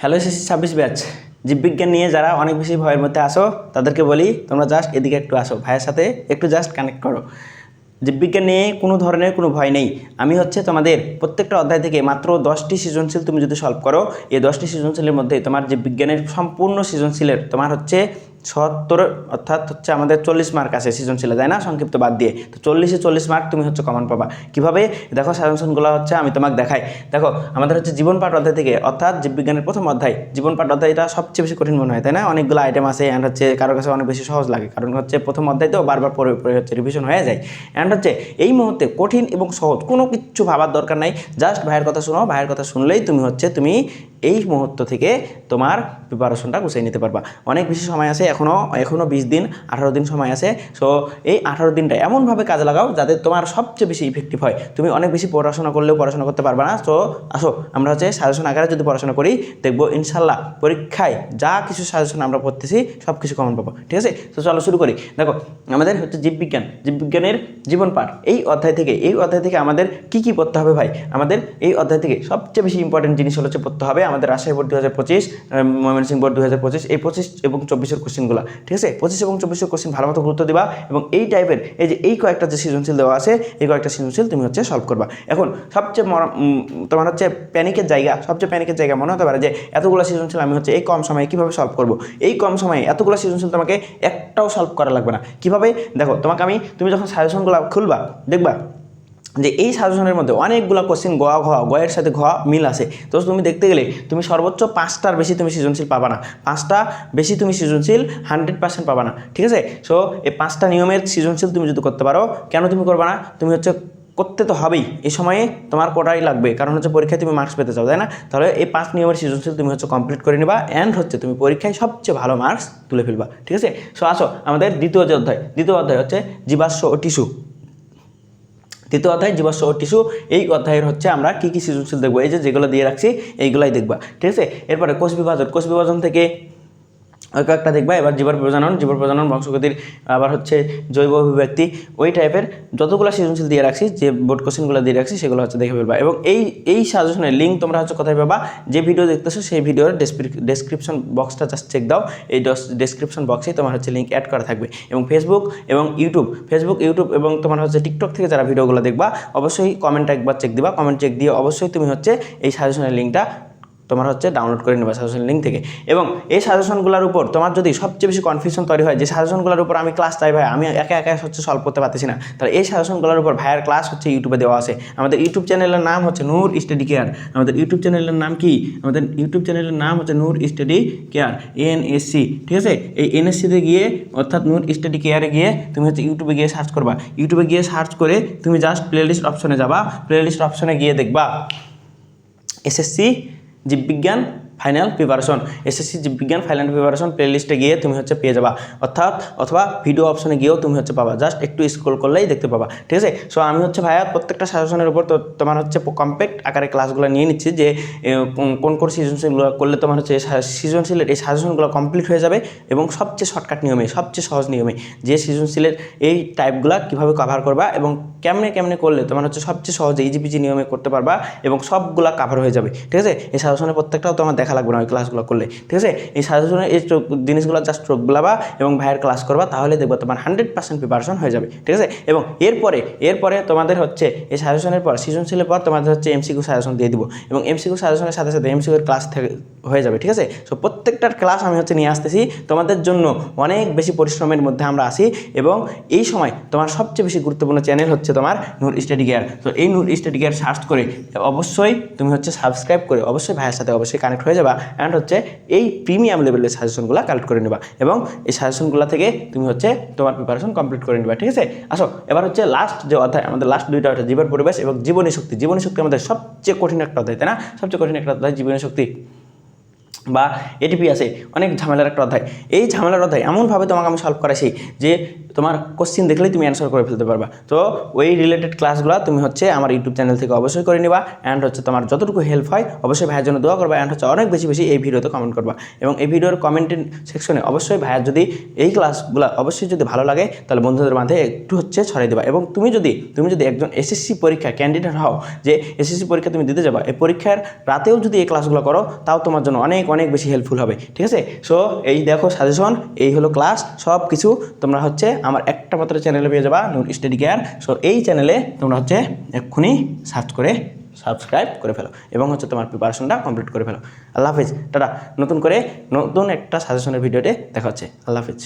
Hello SSC 26 batch জীববিজ্ঞান নিয়ে যারা অনেক বেশি ভয়ের মধ্যে আসো তাদেরকে বলি তোমরা জাস্ট এদিকে একটু আসো, ভাইয়ের সাথে একটু জাস্ট কানেক্ট করো। জীববিজ্ঞান নিয়ে কোনো ধরনের কোনো ভয় নেই। আমি তোমাদের প্রত্যেকটা অধ্যায় থেকে মাত্র 10টি সৃজনশীল তুমি যদি সলভ করো, এই 10টি সৃজনশীলের মধ্যে তোমার জীববিজ্ঞানের সম্পূর্ণ সৃজনশীলের তোমার 76 অর্থাৎ আমাদের 40 মার্ক আছে সৃজনশীলে, তাই না? সংক্ষিপ্ত বাদ দিয়ে তো 40-এ 40 মার্ক তুমি কমন পাবা। কীভাবে দেখো সাজেশনগুলো আমি তোমাকে দেখাই। দেখো আমাদের জীবন পাঠ অধ্যায় থেকে, অর্থাৎ জীববিজ্ঞানের প্রথম অধ্যায় জীবন পাঠ অধ্যায়টা সবচেয়ে বেশি কঠিন মনে হয়, তাই না? অনেকগুলো আইটেম আছে অ্যান্ড কারোর কাছে অনেক বেশি সহজ লাগে, কারণ প্রথম অধ্যায় তো বারবার পরে রিভিশন হয়ে যায়। অ্যান্ড এই মুহূর্তে কঠিন এবং সহজ কোনো কিচ্ছু ভাবার দরকার নাই, জাস্ট ভাইয়ের কথা শোনো। ভাইয়ের কথা শুনলেই তুমি এই মুহূর্ত থেকে তোমার প্রিপারেশনটা গুছিয়ে নিতে পারবা। অনেক বেশি সময় আছে, এখনও 20 দিন 18 দিন সময় আছে। সো এই 18 দিনটা এমনভাবে কাজে লাগাও যাতে তোমার সবচেয়ে বেশি ইফেক্টিভ হয়। তুমি অনেক বেশি পড়াশোনা করলেও পড়াশোনা করতে পারবে না। সো আসো আমরা সাজেশন আকারে যদি পড়াশোনা করি, দেখবো ইনশাল্লাহ পরীক্ষায় যা কিছু সাজেশন আমরা পড়তেছি সব কিছু কমন পাবো। ঠিক আছে, তো চলো শুরু করি। দেখো আমাদের জীববিজ্ঞানের জীবন পাঠ এই অধ্যায় থেকে আমাদের কি পড়তে হবে ভাই? আমাদের এই অধ্যায় থেকে সবচেয়ে বেশি ইম্পর্টেন্ট জিনিস পড়তে হবে আমাদের রাজশাহী বোর্ড 2025, ময়মনসিংহ বোর্ড 2025, এই 25 এবং 24-এর কোশ্চেনগুলো। ঠিক আছে, 25 এবং 24-এর কোশ্চেন ভালো মতো গুরুত্ব দিবা এবং এই টাইপের এই কয়েকটা যে সৃজনশীল দেওয়া আছে, এই কয়েকটা সৃজনশীল তুমি সলভ করবা। এখন সবচেয়ে তোমার প্যানিকের জায়গা মনে হতে পারে যে এতগুলো সৃজনশীল আমি এই কম সময়ে কীভাবে সলভ করবো। এই কম সময়ে এতগুলো সৃজনশীল তোমাকে একটাও সলভ করা লাগবে না। কীভাবে দেখো, তুমি যখন সাজেশনগুলো খুলবা দেখবা যে এই সাজেশনের মধ্যে অনেকগুলো কোশ্চেন গয়ের সাথে মিল আছে। তো তুমি দেখতে গেলে তুমি সর্বোচ্চ 5টার বেশি তুমি সৃজনশীল পাবা না, 5টা বেশি তুমি সৃজনশীল 100% পাবা না। ঠিক আছে, সো এই 5টা নিয়মের সৃজনশীল তুমি যদি করতে পারো, কেন তুমি করবা না? তুমি করতে তো হবেই, এই সময়ে তোমার কোটাই লাগবে, কারণ পরীক্ষায় তুমি মার্কস পেতে চাও, তাই না? তাহলে এই 5 নিয়মের সৃজনশীল তুমি কমপ্লিট করে নিবা অ্যান্ড তুমি পরীক্ষায় সবচেয়ে ভালো মার্কস তুলে ফেলবা। ঠিক আছে, সো আসো আমাদের দ্বিতীয় অধ্যায় জীবাশ্ম ও টিস্যু। দ্বিতীয় অধ্যায় জীবাশ্ম ও টিস্যু। এই অধ্যায়ের আমরা কি সৃজনশীল দেখবো, এই যেগুলো দিয়ে রাখছি এইগুলাই দেখবা। ঠিক আছে, এরপরে কোষ বিভাজন থেকে কয়েকটা দেখবা। এবার জীবন প্রজনন বংশগতির, আবার জৈব অভিব্যক্তি, ওই টাইপের যতগুলো সৃজনশীল দিয়ে রাখছি, যে বোর্ড কোশ্চেনগুলো দিয়ে রাখছি সেগুলো দেখে ফেলবা। এবং এই সাজেশনের লিঙ্ক তোমরা কোথায় পাবা? যে ভিডিও দেখতেছো সেই ভিডিওর ডেসক্রিপশন বক্সটা জাস্ট চেক দাও। এই ডেসক্রিপশন বক্সে তোমার লিঙ্ক অ্যাড করা থাকবে। এবং ফেসবুক ইউটিউব এবং তোমার টিকটক থেকে যারা ভিডিওগুলো দেখবা অবশ্যই কমেন্ট একবার চেক দিবা। কমেন্ট চেক দিয়ে অবশ্যই তুমি এই সাজেশনের লিঙ্কটা তোমার ডাউনলোড করে নেবা সাজেশন লিঙ্ক থেকে। এবং এই সাজেশনগুলোর উপর তোমার যদি সবচেয়ে বেশি কনফিউশন তৈরি হয় যে সাজেশনগুলোর উপর আমি ক্লাস চাই ভাই, আমি একা সলভ করতে পারতেছি না, তাহলে এই সাজেশনগুলোর উপর ভাইয়ের ক্লাস ইউটিউবে দেওয়া আছে। আমাদের ইউটিউব চ্যানেলের নাম নূর স্টাডি কেয়ার। আমাদের ইউটিউব চ্যানেলের নাম কি? আমাদের ইউটিউব চ্যানেলের নাম নূর স্টাডি কেয়ার, NSC। ঠিক আছে, এই NSCতে গিয়ে অর্থাৎ নূর স্টাডি কেয়ারে গিয়ে তুমি ইউটিউবে গিয়ে সার্চ করবা। ইউটিউবে গিয়ে সার্চ করে তুমি জাস্ট প্লেলিস্ট অপশনে যাবা। প্লেলিস্ট অপশনে গিয়ে দেখবা এসএসসি জীববিজ্ঞান ফাইনাল প্রিপারেশন, এসএসসি জীববিজ্ঞান ফাইনাল প্রিপারেশন প্লেলিস্টে গিয়ে তুমি পেয়ে যাবা, অথবা ভিডিও অপশনে গিয়েও তুমি পাবা। জাস্ট একটু স্ক্রল করলেই দেখতে পাবা। ঠিক আছে, সো আমি ভাইয়া প্রত্যেকটা সাজেশনের উপর তো তোমার কম্প্যাক্ট আকারে ক্লাসগুলো নিয়ে নিচ্ছি, যে কোন সৃজনশীলগুলো করলে তোমার সৃজনশীলের এই সাজেশনগুলো কমপ্লিট হয়ে যাবে এবং সবচেয়ে শর্টকাট নিয়মে, সবচেয়ে সহজ নিয়মে যে সৃজনশীলের এই টাইপগুলো কীভাবে কভার করবা এবং কেমনে করলে তোমার সবচেয়ে সহজে ইজিপিজি নিয়মে করতে পারবা এবং সবগুলা কভার হয়ে যাবে। ঠিক আছে, এই সাজেশনের প্রত্যেকটাও তোমার দেখা লাগবে না ওই ক্লাসগুলো করলে। ঠিক আছে, এই সাজেশনের এই জিনিসগুলো জাস্ট চোখ বুলাবা এবং ভাইয়ের ক্লাস করবা, তাহলে দেখবো তোমার 100% প্রিপারেশন হয়ে যাবে। ঠিক আছে, এবং এরপরে তোমাদের এই সাজেশনের পর সৃজনশীলের পর তোমাদের MCQ সাজেশন দিয়ে দিব এবং MCQ সাজেশনের সাথে MCQ এর ক্লাস হয়ে যাবে। ঠিক আছে, সো প্রত্যেকটার ক্লাস আমি নিয়ে আসতেছি তোমাদের জন্য। অনেক বেশি পরিশ্রমের মধ্যে আমরা আসি এবং এই সময় তোমার সবচেয়ে বেশি গুরুত্বপূর্ণ চ্যানেল তোমার নূর স্টাডি কেয়ার। তো এই নূর স্টাডি কেয়ার সার্চ করে অবশ্যই তুমি সাবস্ক্রাইব করে অবশ্যই ভাইয়ের সাথে অবশ্যই কানেক্ট হয়ে যাবা অ্যান্ড এই প্রিমিয়াম লেভেলের সাজেশনগুলো কালেক্ট করে নেবা এবং এই সাজেশনগুলো থেকে তুমি তোমার প্রিপারেশন কমপ্লিট করে নেবা। ঠিক আছে, আসো এবার লাস্ট যে অধ্যায়, আমাদের লাস্ট দুইটা জীবন পরিবেশ এবং জীবনী শক্তি। জীবনী শক্তি আমাদের সবচেয়ে কঠিন একটা অধ্যায়, তাই না? সবচেয়ে কঠিন একটা অধ্যায় জীবনী শক্তি বা এটিপি আছে, অনেক ঝামেলার একটা অধ্যায়। এই ঝামেলার অধ্যায় এমনভাবে তোমাকে আমি সলভ করাইছি যে তোমার কোশ্চিন দেখলেই তুমি অ্যান্সার করে ফেলতে পারবা। তো ওই রিলেটেড ক্লাসগুলো তুমি আমার ইউটিউব চ্যানেল থেকে অবশ্যই করে নিবা অ্যান্ড তোমার যতটুকু হেল্প হয় অবশ্যই ভাইয়ের জন্য দোয়া করবা অ্যান্ড অনেক বেশি এই ভিডিওতে কমেন্ট করবা এবং এই ভিডিওর কমেন্টের সেকশনে অবশ্যই ভাইয়ের যদি এই ক্লাসগুলো অবশ্যই যদি ভালো লাগে তাহলে বন্ধুদের মাঝে একটু ছড়িয়ে দেবা। এবং তুমি যদি একজন এসএসসি পরীক্ষা ক্যান্ডিডেট হও, যে এসএসসি পরীক্ষা তুমি দিতে যাবা, এই পরীক্ষার রাতেও যদি এই ক্লাসগুলো করো তাও তোমার জন্য অনেক অনেক বেশি হেল্পফুল হবে, ঠিক আছে। সো এই দেখো সাজেশন, এই হলো ক্লাস, সব কিছু তোমরা হচ্ছে আমার একটা মাত্র চ্যানেলে পেয়ে যাবা, নূর স্টাডি কেয়ার। সো এই চ্যানেলে তোমরা হচ্ছে এক্ষুনি সার্চ করে সাবস্ক্রাইব করে ফেলো এবং হচ্ছে তোমার প্রিপারেশনটা কমপ্লিট করে ফেলো। আল্লাহ হাফিজ, টাটা। নতুন একটা সাজেশনের ভিডিওতে দেখা হচ্ছে। আল্লাহ হাফিজ।